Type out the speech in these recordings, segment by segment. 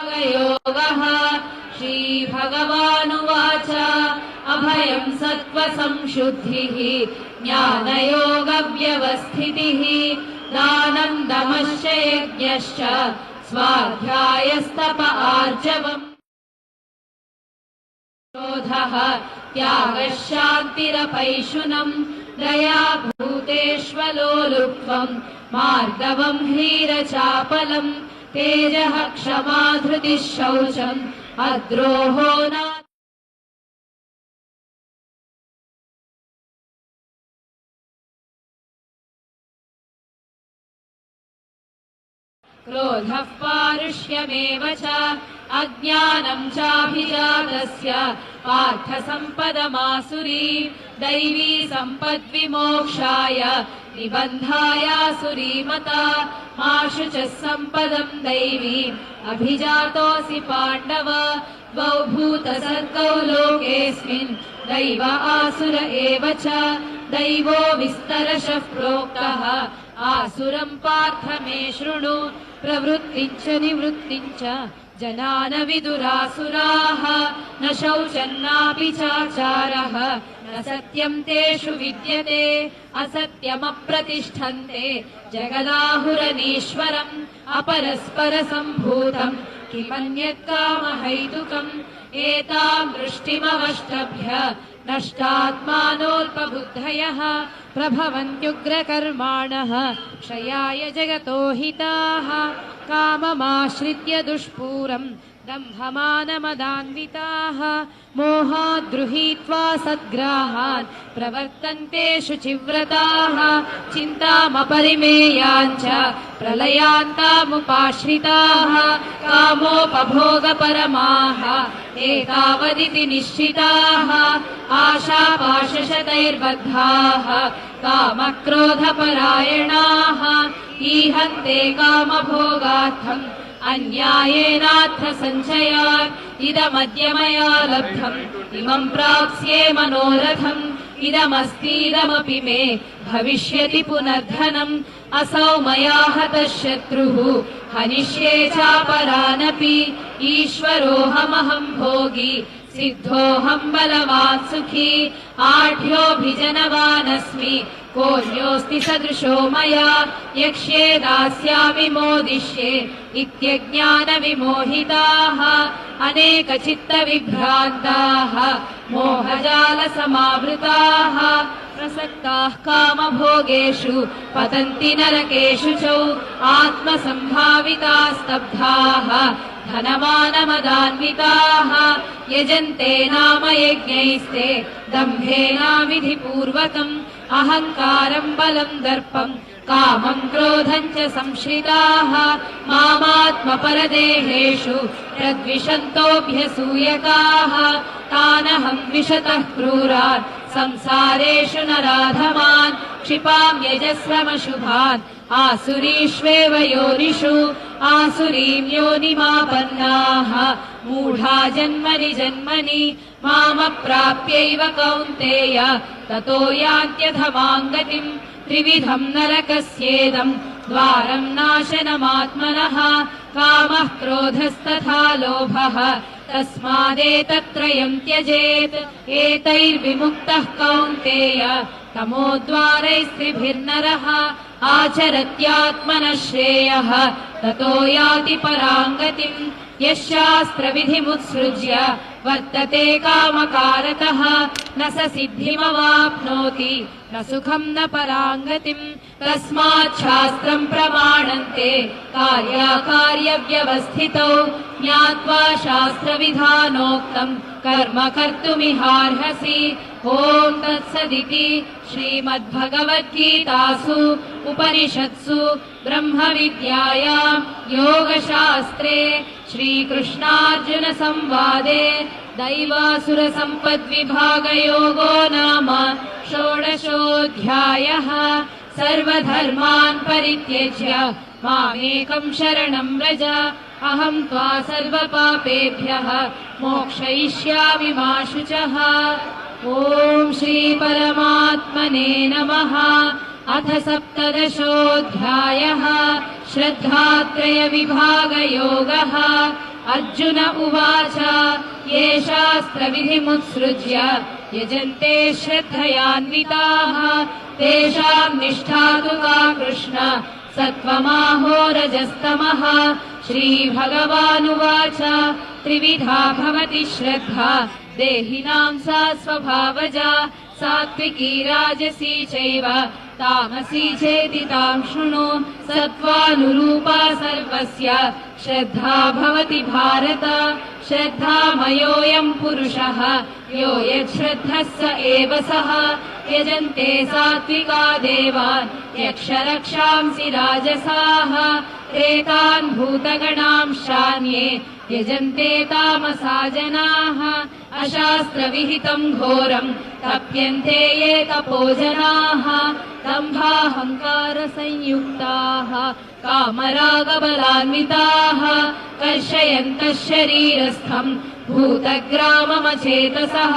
योगः श्रीभगवानुवाच अभयं सत्त्वसंशुद्धिः ज्ञानयोगव्यवस्थितिः दानं दमश्च यज्ञश्च स्वाध्यायस्तप आर्जवम् क्रोधः त्यागः शान्तिरपैशुनम् दया भूतेष्वलोलुप्त्वम् मार्दवम् ह्रीरचापलम् तेजः क्षमा धृतिः शौचम् अद्रोहो न क्रोधः पारुष्यमेव च अज्ञानं चाभिजातस्य पार्थसम्पदमासुरी दैवी सम्पद्विमोक्षाय निबन्धायासुरी मता माशु च सम्पदं दैवीम् अभिजातोऽसि पाण्डव द्वौ भूतसर्गौ लोकेऽस्मिन् दैव आसुर एव च दैवो विस्तरशः प्रोक्तः आसुरं पार्थ मे शृणु प्रवृत्तिञ्च निवृत्तिञ्च जनान विदुरासुराः न शौचन्नापि चाचारः न सत्यं तेषु विद्यते असत्यमप्रतिष्ठन्ते जगदाहुरनीश्वरम् अपरस्परसम्भूतम् किमन्यत् कामहैतुकम् एतां दृष्टिमवष्टभ्य नष्टात्मानोऽल्पबुद्धयः प्रभवन्त्युग्रकर्माणः क्षयाय जगतो हिताः काममाश्रित्य दुष्पूरम् दम्भमानमदान्विताः मोहाद्गृहीत्वा सद्ग्राहान् प्रवर्तन्ते शुचिव्रताः चिन्तामपरिमेयाञ्च प्रलयान्तामुपाश्रिताः कामोपभोगपरमाः एतावदिति निश्चिताः आशापाशशतैर्बद्धाः कामक्रोधपरायणाः ईहन्ते कामभोगार्थम् अन्यायेनार्थ सञ्चयात् इदमद्य मया लब्धम् इमं प्राप्स्ये मनोरथम् इदमस्तीदमपि मे भविष्यति पुनर्धनम् असौ मया हतः शत्रुः हनिष्ये चापरानपि ईश्वरोऽहमहं भोगी सिद्धोऽहं बलवान् सुखी आढ्योऽभिजनवानस्मि कोऽन्योऽस्ति सदृशो मया यक्ष्ये दास्यामि मोदिष्ये इत्यज्ञानविमोहिताः अनेकचित्तविभ्रान्ताः मोहजालसमावृताः प्रसक्ताः कामभोगेषु पतन्ति नरकेषु च आत्मसम्भाविताः स्तब्धाः धनमानमदान्विताः यजन्ते नाम यज्ञैस्ते दम्भेनाविधिपूर्वकम् अहङ्कारम् बलम् दर्पम् कामम् क्रोधम् च संश्रिताः मामात्मपरदेहेषु प्रद्विषन्तोऽभ्यसूयकाः तानहम् विशतः क्रूरान् संसारेषु नराधमान् क्षिपाम् यजस्रमशुभान् आसुरीष्वेव योनिषु आसुरीं योनिमापन्नाः मूढा जन्मनि जन्मनि मामप्राप्यैव कौन्तेय ततो यान्त्यधमां गतिम् त्रिविधम् नरकस्येदम् द्वारम् नाशनमात्मनः कामः क्रोधस्तथा लोभः तस्मादेतत्त्रयम् त्यजेत् एतैर्विमुक्तः कौन्तेय तमोद्वारैस्त्रिभिर्नरः आचरत्यात्मनः श्रेयः ततो याति पराम् गतिम् यः शास्त्रविधिमुत्सृज्य वर्तते कामकारतः न स सिद्धिमवाप्नोति न सुखम् न पराम् गतिम् तस्मात् शास्त्रम् प्रमाणन्ते कार्याकार्यव्यवस्थितौ ज्ञात्वा शास्त्रविधानोक्तम् कर्म कर्तुमिहार्हसि ॐ तत्सदिति श्रीमद्भगवद्गीतासु उपनिषत्सु ब्रह्मविद्यायाम् योगशास्त्रे श्रीकृष्णार्जुनसंवादे दैवासुरसम्पद्विभागयोगो नाम षोडशोऽध्यायः सर्वधर्मान् परित्यज्य मामेकं शरणं व्रज अहं त्वा सर्वपापेभ्यः मोक्षयिष्यामि मा शुचः। ॐ श्रीपरमात्मने नमः। अथ सप्तदशोऽध्यायः श्रद्धात्रयविभागयोगः। अर्जुन उवाच ये शास्त्रविधिमुत्सृज्य यजन्ते श्रद्धयान्विताः तेषां निष्ठा तु का कृष्ण सत्त्वमाहो रजस्तमः। श्रीभगवानुवाच त्रिविधा भवति श्रद्धा देहिनां सा स्वभावजा सात्विकी राजसी चैव तामसी चेति तां शृणु। सत्त्वानुरूपा सर्वस्य श्रद्धा भवति भारत। श्रद्धामयोऽयं पुरुषः यो यच्छ्रद्धः स एव सः। यजन्ते सात्विका देवान् यक्षरक्षांसि राजसाः प्रेतान् भूतगणांश्चान्ये यजन्ते तामसा जनाः। अशास्त्रविहितं घोरं तप्यन्ते ये तपो जनाः दम्भाहङ्कारसंयुक्ताः कामरागबलान्विताः कर्षयन्तः शरीरस्थं भूतग्राममचेतसः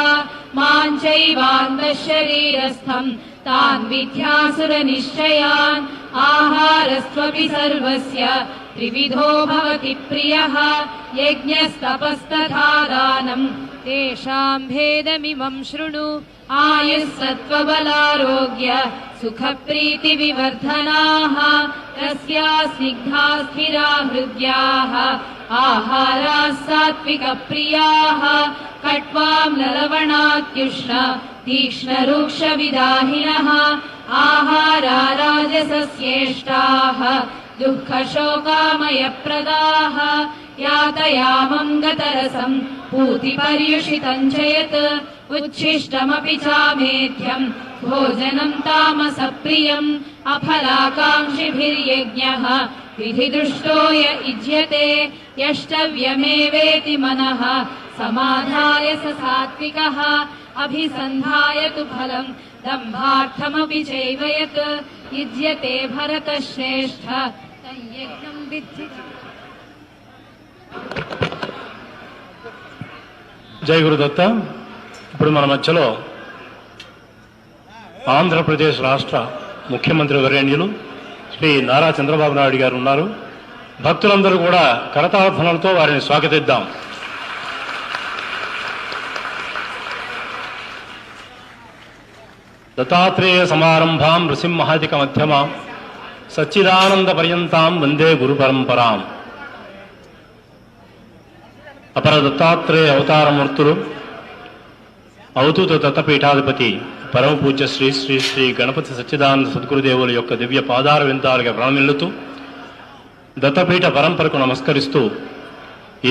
मां चैवान्तः शरीरस्थं तान् विद्यासुरनिश्चयान्। आहारस्त्वपि सर्वस्य त्रिविधो भवति प्रियः यज्ञस्तपस्तथा दानं तेषां भेदमिमं शृणु। आयुः सत्त्वबलारोग्य सुखप्रीतिविवर्धनाः तस्या स्निग्धा स्थिरा हृद्याः आहाराः सात्विकप्रियाः कट्वाम्ललवणात्युष्ण तीक्ष्णरूक्षविदाहिनः आहारा राजसस्येष्टाः दुःखशोकामयप्रदाः यातयामं गतरसं पूतिपर्युषितं च यत् उच्छिष्टमपि चामेध्यं भोजनं तामसप्रियम् अफलाकाङ्क्षिभिर्यज्ञः विधिदृष्टो य युज्यते यष्टव्यमेवेति मनः समाधाय स सात्विकः अभिसन्धाय तु फलं दम्भार्थमपि चैव यत् युज्यते भरतश्रेष्ठ तयज्ञं विद्धि। జై గురుదత్త. ఇప్పుడు మన మధ్యలో ఆంధ్రప్రదేశ్ రాష్ట్ర ముఖ్యమంత్రి వర్యులు శ్రీ నారా చంద్రబాబు నాయుడు గారు ఉన్నారు. భక్తులందరూ కూడా కరతాళధ్వనులతో వారిని స్వాగతిద్దాం. దత్తాత్రేయ సమారంభాం నృసింహాదిక మధ్యమాం సచ్చిదానంద పర్యంతాం వందే గురు పరంపరాం. అపర దత్తాత్రేయ అవతారమూర్తులు అవధూత దత్తపీఠాధిపతి పరమ పూజ్య శ్రీ శ్రీ శ్రీ గణపతి సచ్చిదానంద సద్గురుదేవుల యొక్క దివ్య పాదార విందాలుగా ప్రణమిల్లుతూ దత్తపీఠ పరంపరకు నమస్కరిస్తూ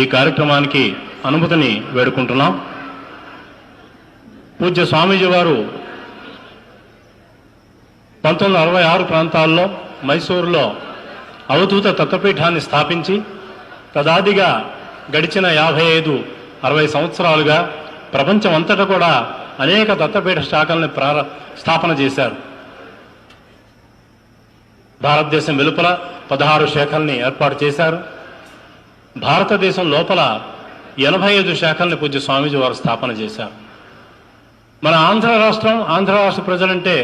ఈ కార్యక్రమానికి అనుమతిని వేడుకుంటున్నాం. పూజ్య స్వామీజీ వారు 1966 ప్రాంతాల్లో మైసూరులో అవధూత దత్తపీఠాన్ని స్థాపించి తదాదిగా గడిచిన 55-60 సంవత్సరాలుగా ప్రపంచం అంతటా కూడా అనేక దత్తపీఠ శాఖల్ని స్థాపన చేశారు. భారతదేశం వెలుపల 16 శాఖల్ని ఏర్పాటు చేశారు. భారతదేశం లోపల 85 శాఖల్ని పూజ్య స్వామీజీ వారు స్థాపన చేశారు. మన ఆంధ్ర రాష్ట్ర ప్రజలంటే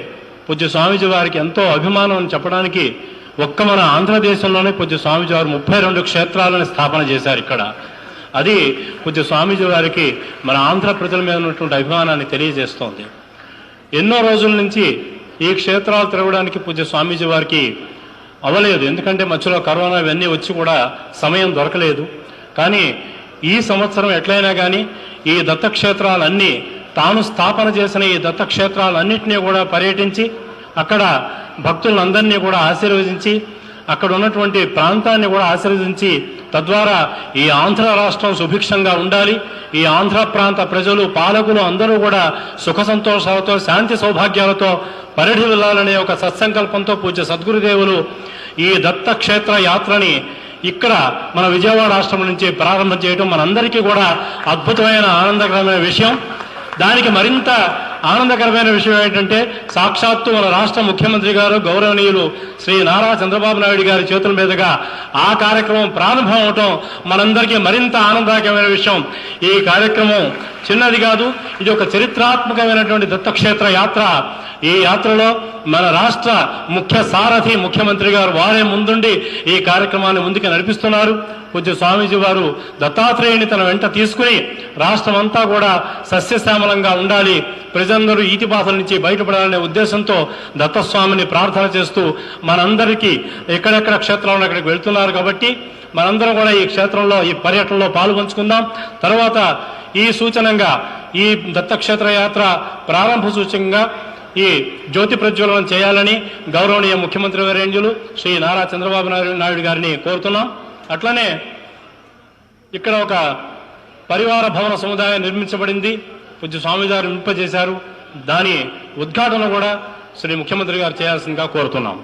పూజ్య స్వామీజీ వారికి ఎంతో అభిమానం అని చెప్పడానికి ఒక్క మన ఆంధ్రదేశంలోనే పూజ్య స్వామీజీ వారు 32 క్షేత్రాలను స్థాపన చేశారు. ఇక్కడ అది పూజ్య స్వామీజీ వారికి మన ఆంధ్ర ప్రజల మీద ఉన్నటువంటి అభిమానాన్ని తెలియజేస్తోంది. ఎన్నో రోజుల నుంచి ఈ క్షేత్రాలు తిరగడానికి పూజ్య స్వామీజీ వారికి అవ్వలేదు. ఎందుకంటే మధ్యలో కరోనా ఇవన్నీ వచ్చి కూడా సమయం దొరకలేదు. కానీ ఈ సంవత్సరం ఎట్లయినా కానీ ఈ దత్తక్షేత్రాలన్నీ తాను స్థాపన చేసిన ఈ దత్తక్షేత్రాలన్నింటినీ కూడా పర్యటించి అక్కడ భక్తులందరినీ కూడా ఆశీర్వదించి అక్కడ ఉన్నటువంటి ప్రాంతాన్ని కూడా ఆశీర్వదించి తద్వారా ఈ ఆంధ్ర రాష్ట్రం సుభిక్షంగా ఉండాలి, ఈ ఆంధ్ర ప్రాంత ప్రజలు పాలకులు అందరూ కూడా సుఖ సంతోషాలతో శాంతి సౌభాగ్యాలతో పరిధి వెళ్ళాలనే ఒక సత్సంకల్పంతో పూజ్య సద్గురుదేవులు ఈ దత్తక్షేత్ర యాత్రని ఇక్కడ మన విజయవాడ రాష్ట్రం నుంచి ప్రారంభం చేయడం మనందరికీ కూడా అద్భుతమైన ఆనందకరమైన విషయం. దానికి మరింత ఆనందకరమైన విషయం ఏంటంటే సాక్షాత్తు మన రాష్ట్ర ముఖ్యమంత్రి గారు గౌరవనీయులు శ్రీ నారా చంద్రబాబు నాయుడు గారి చేతుల మీదుగా ఆ కార్యక్రమం ప్రారంభం అవటం మనందరికీ మరింత ఆనందకరమైన విషయం. ఈ కార్యక్రమం చిన్నది కాదు. ఇది ఒక చరిత్రాత్మకమైనటువంటి దత్తక్షేత్ర యాత్ర. ఈ యాత్రలో మన రాష్ట్ర ముఖ్య సారథి ముఖ్యమంత్రి గారు వారే ముందుండి ఈ కార్యక్రమాన్ని ముందుకు నడిపిస్తున్నారు. పూజ్య స్వామీజీ వారు దత్తాత్రేయుని తన వెంట తీసుకుని రాష్ట్రం అంతా కూడా సస్యశ్యామలంగా ఉండాలి, ప్రజలందరూ ఈతిబాధల నుంచి బయటపడాలనే ఉద్దేశంతో దత్తస్వామిని ప్రార్థన చేస్తూ మనందరికీ ఎక్కడెక్కడ క్షేత్రంలో అక్కడికి వెళ్తున్నారు కాబట్టి మనందరం కూడా ఈ క్షేత్రంలో ఈ పర్యటనలో పాల్పంచుకుందాం. తర్వాత ఈ సూచనంగా ఈ దత్తక్షేత్ర యాత్ర ప్రారంభ సూచకంగా ఈ జ్యోతి ప్రజ్వలనం చేయాలని గౌరవనీయ ముఖ్యమంత్రి వర్యులు శ్రీ నారా చంద్రబాబు నాయుడు గారిని కోరుతున్నాం. అట్లనే ఇక్కడ ఒక పరివార భవన సముదాయం నిర్మించబడింది, పూజ్య స్వామి గారు నిర్మింపజేశారు. దాని ఉద్ఘాటన కూడా శ్రీ ముఖ్యమంత్రి గారు చేయాల్సిందిగా కోరుతున్నాం.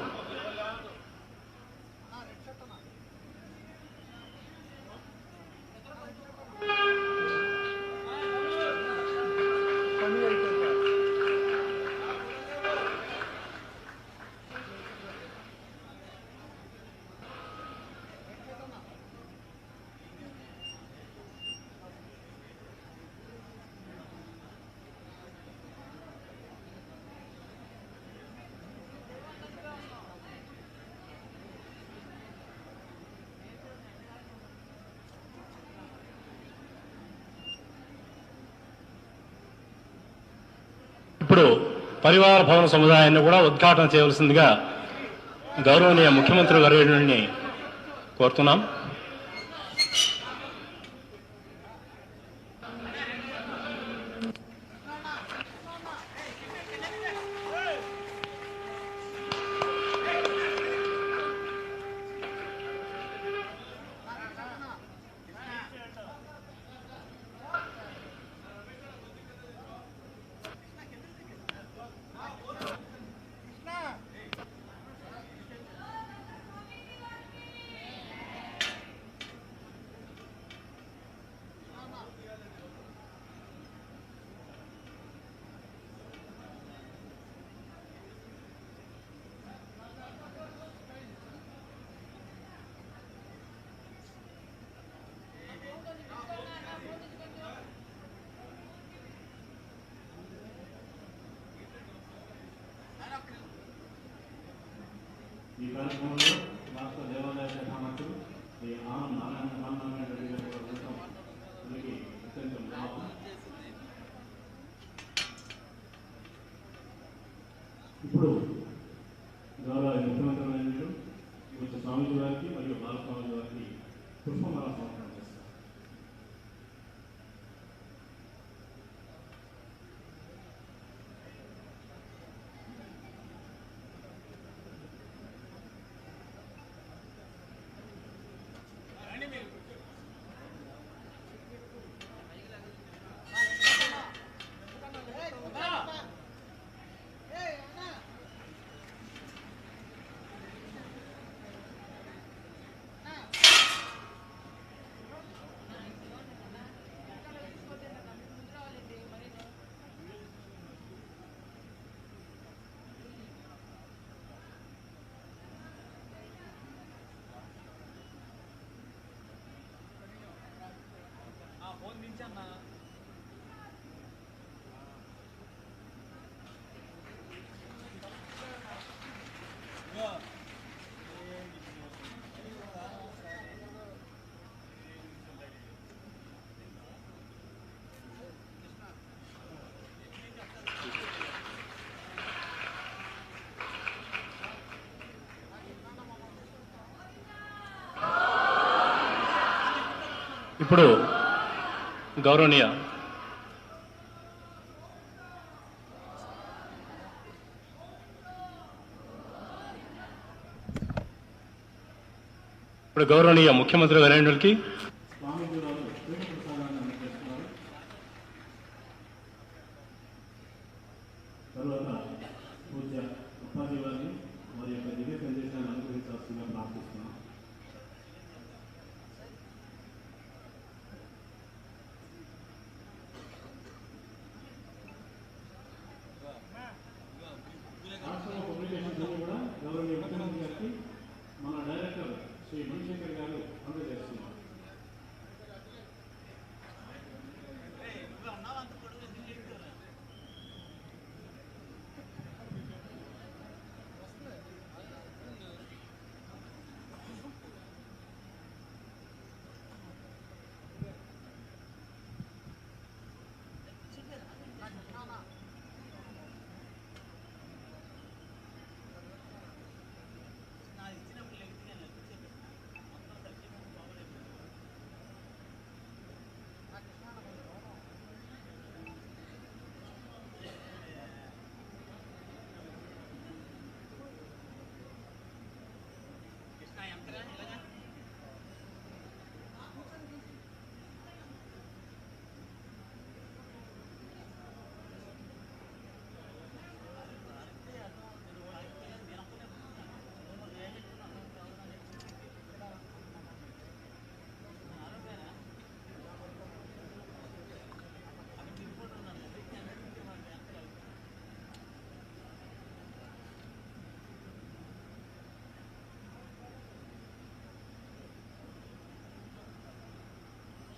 ఇప్పుడు పరివార భవన సముదాయాన్ని కూడా ఉద్ఘాటన చేయవలసిందిగా గౌరవనీయ ముఖ్యమంత్రి వర్యుడిని కోరుతున్నాం. ఈ కార్యక్రమంలో రాష్ట్ర దేవాదాయ శాఖ మంత్రులు శ్రీ ఆనం నారాయణ రెడ్డి గారు అత్యంత ఇప్పుడు గౌరవ ముఖ్యమంత్రి వర్యులు పూజ్య స్వామీజీ గారికి మరియు బాలస్వామి గారికి పుష్పమాల సమర్పణ చేస్తారు. ఇప్పుడు గౌరవనీయ ముఖ్యమంత్రి వర్యులకి మన డైరెక్టర్ శ్రీ మణిశేఖర్ గారు అందజేస్తున్నారు. ఈ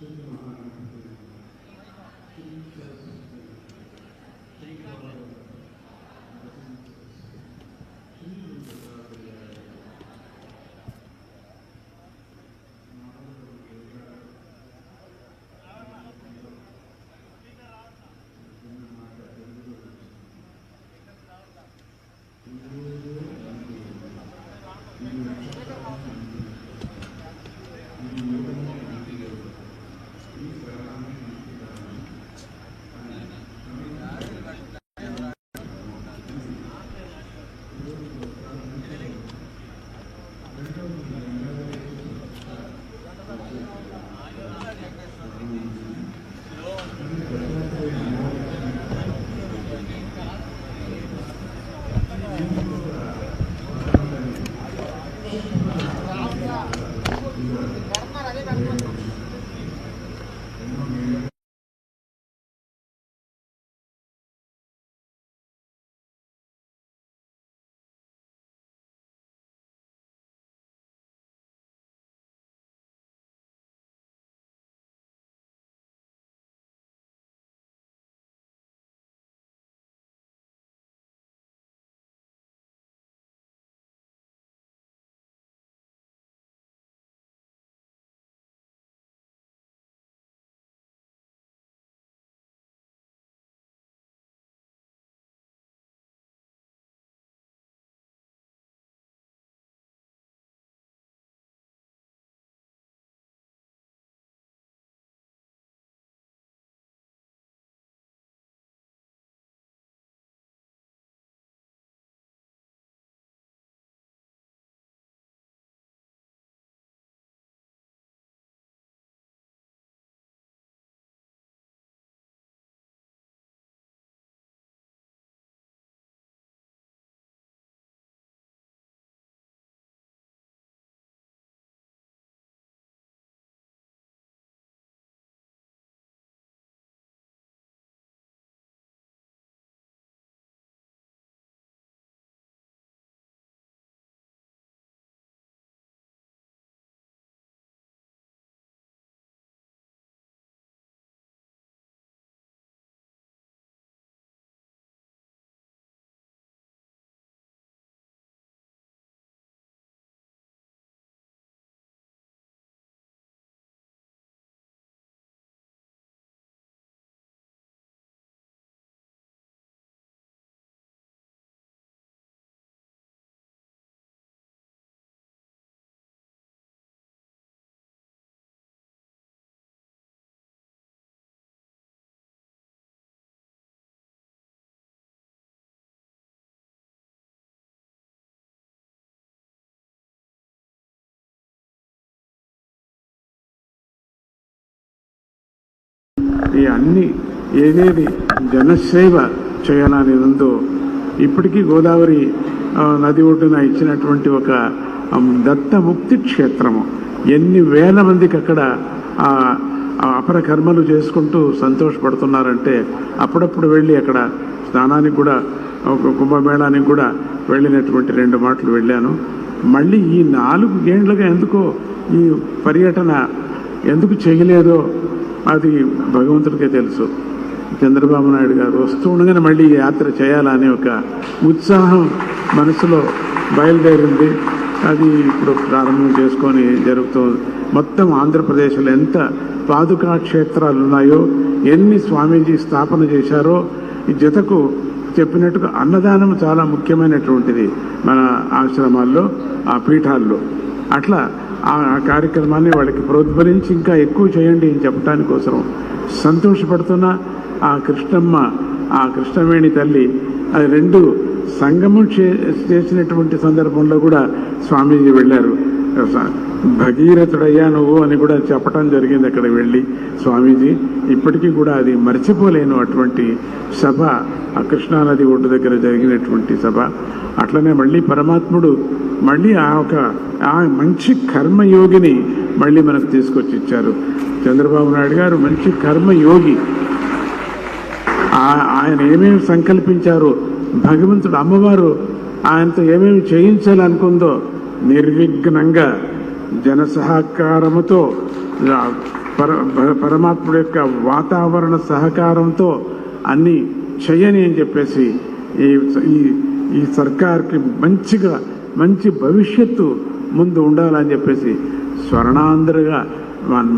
అన్ని ఏదేది జనసేవ చేయాలనేది ఉందో ఇప్పటికీ గోదావరి నది ఒడ్డున ఇచ్చినటువంటి ఒక దత్తముక్తి క్షేత్రము ఎన్ని వేల మందికి అక్కడ అపర కర్మలు చేసుకుంటూ సంతోషపడుతున్నారంటే అప్పుడప్పుడు వెళ్ళి అక్కడ స్నానానికి కూడా కుంభమేళానికి కూడా వెళ్ళినటువంటి 2 మాటలు వెళ్ళాను. మళ్ళీ ఈ 4 ఏళ్లుగా ఎందుకో ఈ పర్యటన ఎందుకు చేయలేదో అది భగవంతుడికే తెలుసు. చంద్రబాబు నాయుడు గారు వస్తూ ఉండగానే మళ్ళీ యాత్ర చేయాలనే ఒక ఉత్సాహం మనసులో బయలుదేరింది. అది ఇప్పుడు ప్రారంభం చేసుకొని జరుగుతుంది. మొత్తం ఆంధ్రప్రదేశ్లో ఎంత పాదుకా క్షేత్రాలు ఉన్నాయో, ఎన్ని స్వామీజీ స్థాపన చేశారో, ఈ జతకు చెప్పినట్టుగా అన్నదానం చాలా ముఖ్యమైనటువంటిది మన ఆశ్రమాల్లో, ఆ పీఠాల్లో. అట్లా ఆ కార్యక్రమాన్ని వాళ్ళకి ప్రోద్బలించి ఇంకా ఎక్కువ చేయండి అని చెప్పడానికి కోసం సంతోషపడుతున్నా. ఆ కృష్ణమ్మ, ఆ కృష్ణవేణి తల్లి అది 2 సంగమం చేసినటువంటి సందర్భంలో కూడా స్వామీజీ వెళ్ళారు. భగీరథుడయ్యా నువ్వు అని కూడా చెప్పటం జరిగింది అక్కడ వెళ్ళి స్వామీజీ. ఇప్పటికీ కూడా అది మర్చిపోలేను అటువంటి సభ, ఆ కృష్ణానది ఒడ్డు దగ్గర జరిగినటువంటి సభ. అట్లనే మళ్ళీ పరమాత్ముడు మళ్ళీ ఆ మంచి కర్మయోగిని మళ్ళీ మనకు తీసుకొచ్చి ఇచ్చారు. చంద్రబాబు నాయుడు గారు మంచి కర్మయోగి. ఆయన ఏమేమి సంకల్పించారో, భగవంతుడు అమ్మవారు ఆయనతో ఏమేమి చేయించాలనుకుందో నిర్విఘ్నంగా జన సహకారముతో పరమాత్ముడి యొక్క వాతావరణ సహకారంతో అన్ని చేయని అని చెప్పేసి ఈ సర్కార్కి మంచి భవిష్యత్తు ముందు ఉండాలని చెప్పేసి స్వర్ణాంధ్రగా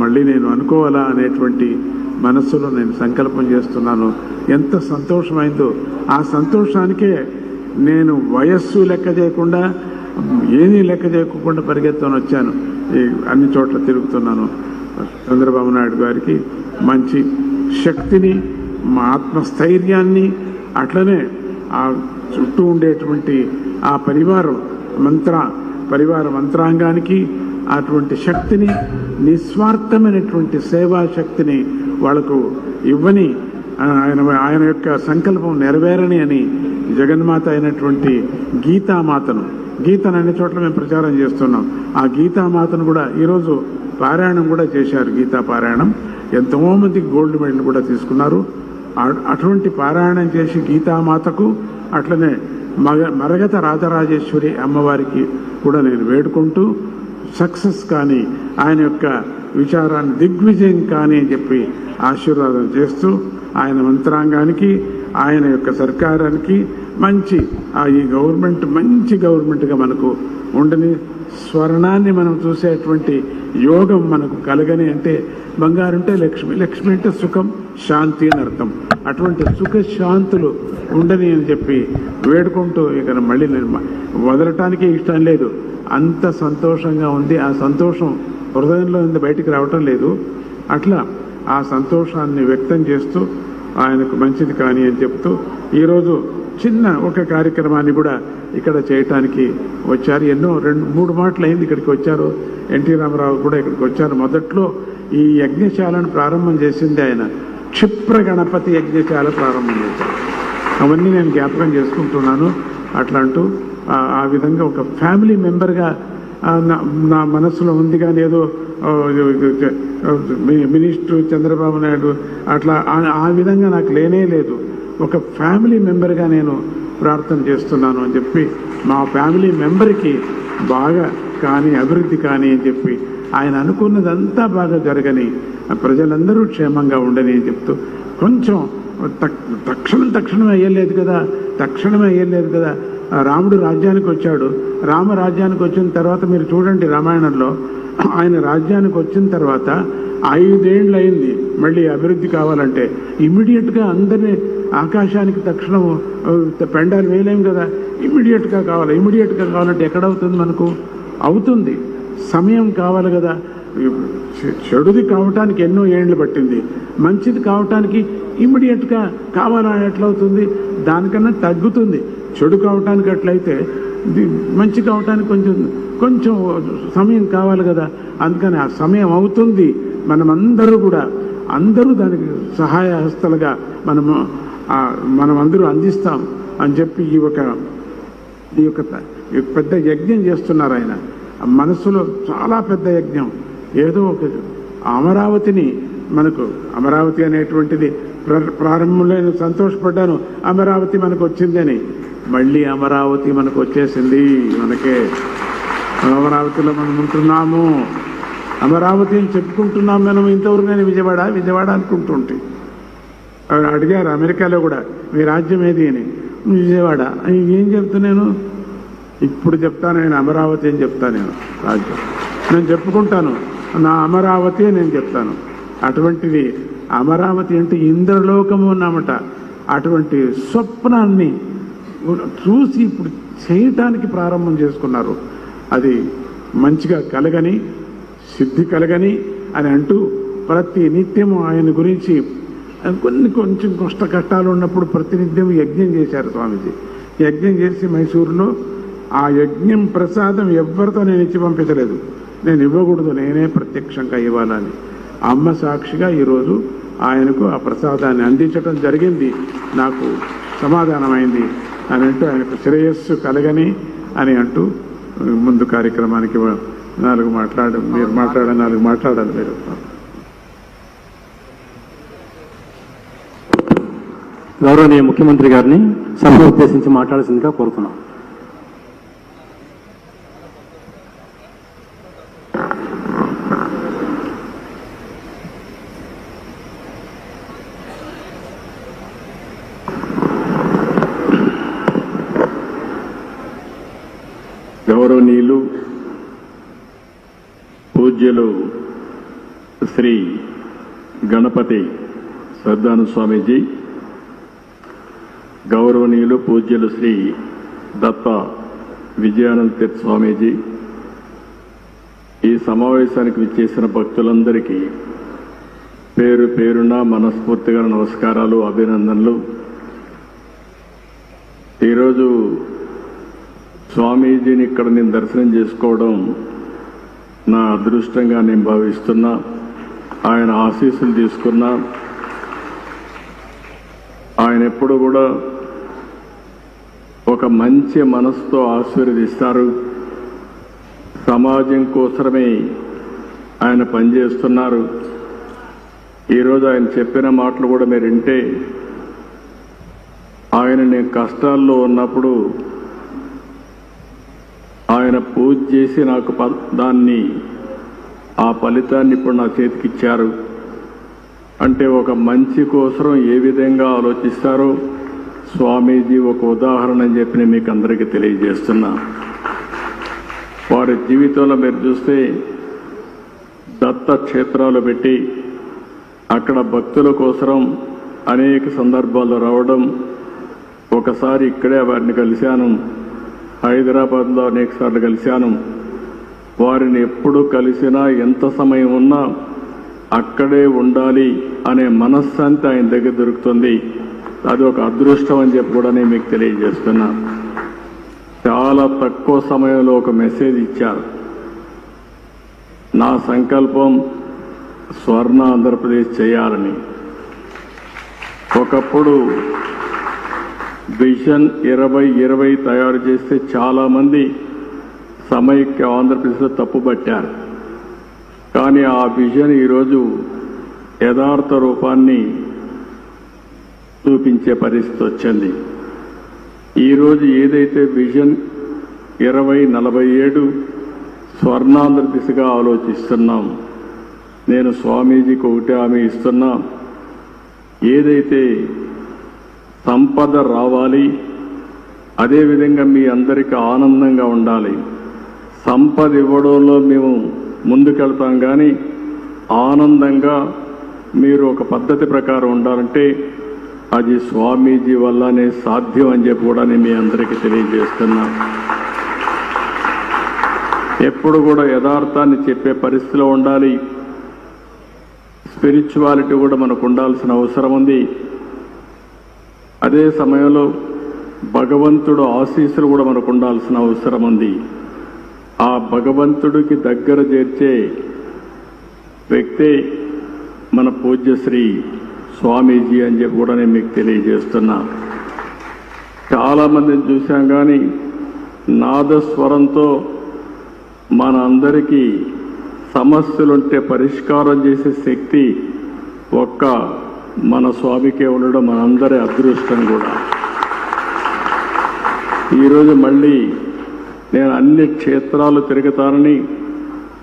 మళ్ళీ నేను అనుకోవాలా అనేటువంటి మనస్సులో నేను సంకల్పం చేస్తున్నాను. ఎంత సంతోషమైందో ఆ సంతోషానికే నేను వయస్సు లెక్క చేయకుండా ఏమీ లెక్క చేయకుండా పరిగెత్తుకొని వచ్చాను. అన్ని చోట్ల తిరుగుతున్నాను. చంద్రబాబు నాయుడు గారికి మంచి శక్తిని, మా ఆత్మస్థైర్యాన్ని, అట్లనే ఆ చుట్టూ ఉండేటువంటి ఆ పరివార మంత్రాంగానికి అటువంటి శక్తిని, నిస్వార్థమైనటువంటి సేవా శక్తిని వాళ్లకు ఇవ్వని, ఆయన యొక్క సంకల్పం నెరవేరని అని జగన్మాత అయినటువంటి గీతామాతను అన్ని చోట్ల మేము ప్రచారం చేస్తున్నాం. ఆ గీతామాతను కూడా ఈరోజు పారాయణం కూడా చేశారు. గీతా పారాయణం ఎంతోమందికి గోల్డ్ మెడల్ కూడా తీసుకున్నారు. అటువంటి పారాయణం చేసి గీతామాతకు, అట్లనే మరగత రాజరాజేశ్వరి అమ్మవారికి కూడా నేను వేడుకుంటూ సక్సెస్ కానీ, ఆయన యొక్క విచారాన్ని దిగ్విజయం కానీ అని చెప్పి ఆశీర్వాదం చేస్తూ, ఆయన మంత్రాంగానికి, ఆయన యొక్క సర్కారానికి ఈ గవర్నమెంట్ మంచి గవర్నమెంట్గా మనకు ఉండని, స్వర్ణాన్ని మనం చూసేటువంటి యోగం మనకు కలగని. అంటే బంగారు అంటే లక్ష్మి అంటే సుఖం, శాంతి అని అర్థం. అటువంటి సుఖ శాంతులు ఉండని అని చెప్పి వేడుకుంటూ ఇక మళ్ళీ నేను వదలటానికే ఇష్టం లేదు. అంత సంతోషంగా ఉంది. ఆ సంతోషం హృదయంలో నుంచి బయటికి రావటం లేదు. అట్లా ఆ సంతోషాన్ని వ్యక్తం చేస్తూ ఆయనకు మంచిది కానీ అని చెప్తూ ఈరోజు చిన్న ఒక కార్యక్రమాన్ని కూడా ఇక్కడ చేయటానికి వచ్చారు. 2-3 మాటలు అయింది ఇక్కడికి వచ్చారు. ఎన్టీ రామారావు కూడా ఇక్కడికి వచ్చారు. మొదట్లో ఈ యజ్ఞశాలను ప్రారంభం చేసింది ఆయన. క్షిప్ర గణపతి యజ్ఞశాల ప్రారంభం చేశారు. అవన్నీ నేను జ్ఞాపకం చేసుకుంటున్నాను. అట్లా అంటూ ఆ విధంగా ఒక ఫ్యామిలీ మెంబర్గా నా మనసులో ఉంది. కానీ ఏదో మినిస్టర్ చంద్రబాబు నాయుడు అట్లా ఆ విధంగా నాకు లేనే లేదు. ఒక ఫ్యామిలీ మెంబర్గా నేను ప్రార్థన చేస్తున్నాను అని చెప్పి, మా ఫ్యామిలీ మెంబర్కి బాగా కానీ అభివృద్ధి కానీ అని చెప్పి, ఆయన అనుకున్నదంతా బాగా జరగని, ప్రజలందరూ క్షేమంగా ఉండని అని చెప్తూ, కొంచెం తక్షణమే అయ్యలేదు కదా. రాముడు రాజ్యానికి వచ్చాడు. రామరాజ్యానికి వచ్చిన తర్వాత మీరు చూడండి, రామాయణంలో ఆయన రాజ్యానికి వచ్చిన తర్వాత 5 ఏళ్ళు అయింది. మళ్ళీ అభివృద్ధి కావాలంటే ఇమ్మీడియట్గా అందరినీ ఆకాశానికి తక్షణం పెండాలు వేయలేం కదా. ఇమ్మీడియట్గా కావాలంటే ఎక్కడవుతుంది? మనకు అవుతుంది, సమయం కావాలి కదా. చెడుది కావటానికి ఎన్నో ఏళ్ళు పట్టింది, మంచిది కావటానికి ఇమ్మీడియట్గా కావాలని ఎట్లవుతుంది? దానికన్నా తగ్గుతుంది. చెడు కావటానికి అట్లయితే మంచి కావటానికి కొంచెం సమయం కావాలి కదా. అందుకని ఆ సమయం అవుతుంది. అందరూ దానికి సహాయ హస్తలుగా మనమందరూ అందిస్తాం అని చెప్పి ఈ యొక్క పెద్ద యజ్ఞం చేస్తున్నారు ఆయన. మనసులో చాలా పెద్ద యజ్ఞం. ఏదో ఒక అమరావతిని అమరావతి అనేటువంటిది ప్రారంభంలో నేను సంతోషపడ్డాను, అమరావతి మనకు వచ్చిందని. మళ్ళీ అమరావతి మనకు వచ్చేసింది. అమరావతిలో మనం ఉంటున్నాము. అమరావతి అని చెప్పుకుంటున్నాం మనం. ఇంతవరకు నేను విజయవాడ అనుకుంటుంటే అడిగారు అమెరికాలో కూడా, మీ రాజ్యం ఏది అని. విజయవాడ. ఏం చెప్తున్నాను? ఇప్పుడు చెప్తాను నేను, అమరావతి అని చెప్తాను. నేను రాజ్యం నేను చెప్పుకుంటాను, నా అమరావతి నేను చెప్తాను. అటువంటిది అమరావతి అంటే ఇంద్రలోకము అన్నమాట. అటువంటి స్వప్నాన్ని చూసి ఇప్పుడు చేయటానికి ప్రారంభం చేసుకున్నారు. అది మంచిగా కలగని, సిద్ధి కలగని అని అంటూ ప్రతి నిత్యము ఆయన గురించి కొంచెం కష్టాలు ఉన్నప్పుడు ప్రతినిత్యం యజ్ఞం చేశారు స్వామీజీ. యజ్ఞం చేసి మైసూరులో ఆ యజ్ఞం ప్రసాదం ఎవరితో నేను ఇచ్చి పంపించలేదు. నేను ఇవ్వకూడదు, నేనే ప్రత్యక్షంగా ఇవ్వాలని అమ్మ సాక్షిగా ఈరోజు ఆయనకు ఆ ప్రసాదాన్ని అందించడం జరిగింది. నాకు సమాధానమైంది అని అంటూ ఆయనకు శ్రేయస్సు కలగని అని అంటూ ముందు కార్యక్రమానికి 4 మాట్లాడాలి. మీరు గౌరవనీయ ముఖ్యమంత్రి గారిని సభను ఉద్దేశించి మాట్లాడాల్సిందిగా కోరుతున్నాం. శ్రీ గణపతి సద్దాను స్వామీజీ, గౌరవనీయులు పూజ్యులు శ్రీ దత్త విజయానంద తీర్థ స్వామీజీ, ఈ సమావేశానికి విచ్చేసిన భక్తులందరికీ పేరు పేరున మనస్ఫూర్తిగా నమస్కారాలు, అభినందనలు. ఈరోజు స్వామీజీని ఇక్కడ నేను దర్శనం చేసుకోవడం నా అదృష్టంగా నేను భావిస్తున్నా. ఆయన ఆశీస్సులు తీసుకున్నా. ఆయన ఎప్పుడు కూడా ఒక మంచి మనసుతో ఆశీర్వదిస్తారు. సమాజం కోసమే ఆయన పనిచేస్తున్నారు. ఈరోజు ఆయన చెప్పిన మాటలు కూడా మీరు వింటే, ఆయన నేను కష్టాల్లో ఉన్నప్పుడు ఆయన పూజ చేసి నాకు దాన్ని ఆ ఫలితాన్ని ఇప్పుడు నా చేతికిచ్చారు. అంటే ఒక మంచి కోసం ఏ విధంగా ఆలోచిస్తారో స్వామీజీ ఒక ఉదాహరణ అని చెప్పి నేను మీకు అందరికీ తెలియజేస్తున్నా. వారి జీవితంలో మీరు చూస్తే దత్త క్షేత్రాలు పెట్టి అక్కడ భక్తుల కోసం అనేక సందర్భాల్లో రావడం. ఒకసారి ఇక్కడే వారిని కలిశాను, హైదరాబాద్లో అనేక సార్లు కలిశాను. వారిని ఎప్పుడు కలిసినా ఎంత సమయం ఉన్నా అక్కడే ఉండాలి అనే మనశ్శాంతి ఆయన దగ్గర దొరుకుతుంది. అది ఒక అదృష్టం అని చెప్పి కూడా నేను మీకు తెలియజేస్తున్నా. చాలా తక్కువ సమయంలో ఒక మెసేజ్ ఇచ్చారు. నా సంకల్పం స్వర్ణ ఆంధ్రప్రదేశ్ చేయాలని. ఒకప్పుడు విజన్ 2020 తయారు చేస్తే చాలామంది సమైక్య ఆంధ్రప్రదేశ్లో తప్పుపట్టారు. కానీ ఆ విజన్ ఈరోజు యథార్థ రూపాన్ని చూపించే పరిస్థితి వచ్చింది. ఈరోజు ఏదైతే విజన్ 2047 స్వర్ణాంధ్ర దిశగా ఆలోచిస్తున్నాం, నేను స్వామీజీకి ఒకటే హామీ ఇస్తున్నా. ఏదైతే సంపద రావాలి, అదేవిధంగా మీ అందరికీ ఆనందంగా ఉండాలి. సంపద ఇవ్వడంలో మేము ముందుకెళ్తాం, కానీ ఆనందంగా మీరు ఒక పద్ధతి ప్రకారం ఉండాలంటే అది స్వామీజీ వల్లనే సాధ్యం అని చెప్పి కూడా నేను మీ అందరికీ తెలియజేస్తున్నా. ఎప్పుడు కూడా యథార్థాన్ని చెప్పే పరిస్థితిలో ఉండాలి. స్పిరిచువాలిటీ కూడా మనకు ఉండాల్సిన అవసరం ఉంది. అదే సమయంలో భగవంతుడు ఆశీస్సులు కూడా మనకు ఉండాల్సిన అవసరం ఉంది. ఆ భగవంతుడికి దగ్గర చేర్చే వ్యక్తే మన పూజ్యశ్రీ స్వామీజీ అని చెప్పి కూడా నేను మీకు తెలియజేస్తున్నా. చాలామందిని చూశాం, కానీ నాదస్వరంతో మన అందరికీ సమస్యలుంటే పరిష్కారం చేసే శక్తి ఒక్క మన స్వామికే ఉండడం మనందరి అదృష్టం కూడా. ఈరోజు మళ్ళీ నేను అన్ని క్షేత్రాలు తిరుగుతానని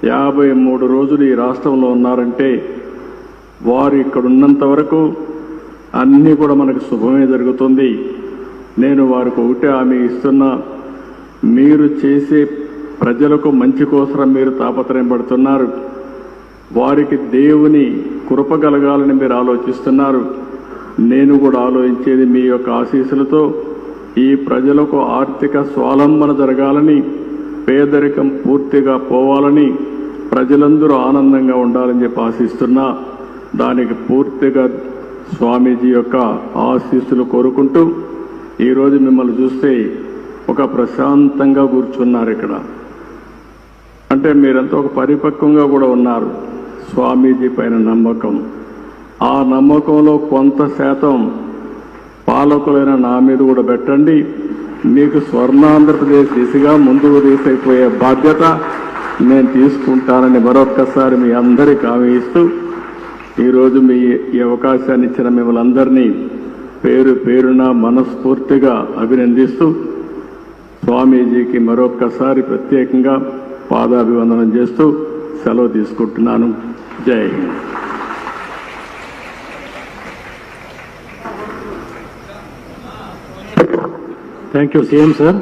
53 రోజులు ఈ రాష్ట్రంలో ఉన్నారంటే వారు ఇక్కడ ఉన్నంత వరకు అన్నీ కూడా మనకు శుభమే జరుగుతుంది. నేను వారికి ఒకటే హామీ ఇస్తున్నా. మీరు చేసే ప్రజలకు మంచి కోసం మీరు తాపత్రయం పడుతున్నారు. వారికి దేవుని కృప కలగాలని మీరు ఆలోచిస్తున్నారు. నేను కూడా ఆలోచించేది మీ యొక్క ఆశీస్సులతో ఈ ప్రజలకు ఆర్థిక స్వావలంబన జరగాలని, పేదరికం పూర్తిగా పోవాలని, ప్రజలందరూ ఆనందంగా ఉండాలని చెప్పి ఆశిస్తున్నా. దానికి పూర్తిగా స్వామీజీ యొక్క ఆశీస్సులు కోరుకుంటూ ఈరోజు మిమ్మల్ని చూస్తే ఒక ప్రశాంతంగా కూర్చున్నారు ఇక్కడ. అంటే మీరంతా ఒక పరిపక్వంగా కూడా ఉన్నారు. స్వామీజీ పైన నమ్మకం, ఆ నమ్మకంలో కొంత శాతం పాలకులైన నా మీద కూడా పెట్టండి. మీకు స్వర్ణాంధ్రప్రదేశ్ దిశగా ముందుకు తీసుకుపోయే బాధ్యత నేను తీసుకుంటానని మరొక్కసారి మీ అందరికీ హామీ ఇస్తూ ఈరోజు ఈ అవకాశాన్ని ఇచ్చిన మిమ్మల్ని అందరినీ పేరు పేరున మనస్ఫూర్తిగా అభినందిస్తూ స్వామీజీకి మరొక్కసారి ప్రత్యేకంగా పాదాభివందనం చేస్తూ సెలవు తీసుకుంటున్నాను. జై Hind. Thank you CM sir.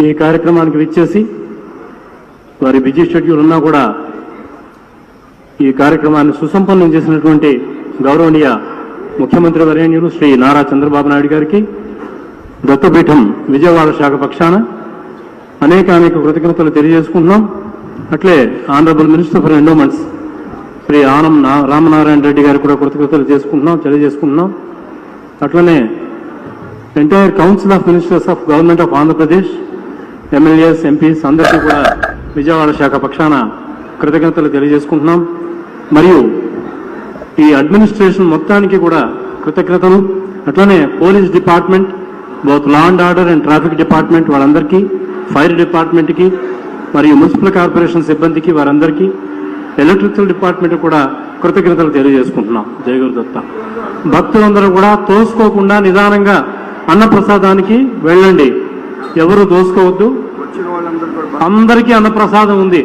ఈ కార్యక్రమానికి విచ్చేసి వారి బిజీ షెడ్యూల్ ఉన్నా కూడా ఈ కార్యక్రమాన్ని సుసంపన్నం చేసినటువంటి గౌరవనీయ ముఖ్యమంత్రి వర్యన్యులు శ్రీ నారా చంద్రబాబు నాయుడు గారికి దత్తపీఠం విజయవాడ శాఖ పక్షాన అనేక కృతజ్ఞతలు తెలియజేసుకుంటున్నాం. అట్లే honourable minister for endowments Shri Anam Ramanarayana Reddy గారికి కూడా కృతజ్ఞతలు తెలియజేసుకుంటున్నాం. అట్లనే entire council of ministers of government of Andhra Pradesh, MLAs, MPs అందరికీ కూడా విజయవాడ శాఖ పక్షాన కృతజ్ఞతలు తెలియజేసుకుంటున్నాం. మరియు ఈ అడ్మినిస్ట్రేషన్ మొత్తానికి కూడా కృతజ్ఞతలు. అట్లనే police department, both law and order and traffic department వాళ్ళందరికీ, ఫైర్ డిపార్ట్మెంట్కి మరియు మున్సిపల్ కార్పొరేషన్ సిబ్బందికి వారందరికీ, ఎలక్ట్రికల్ డిపార్ట్మెంట్ కూడా కృతజ్ఞతలు తెలియజేసుకుంటున్నాం. జయ గురుదత్త. భక్తులందరూ కూడా తోసుకోకుండా నిదానంగా అన్నప్రసాదానికి వెళ్ళండి. ఎవరు దోసుకోవద్దు. అందరికీ అన్నప్రసాదం ఉంది.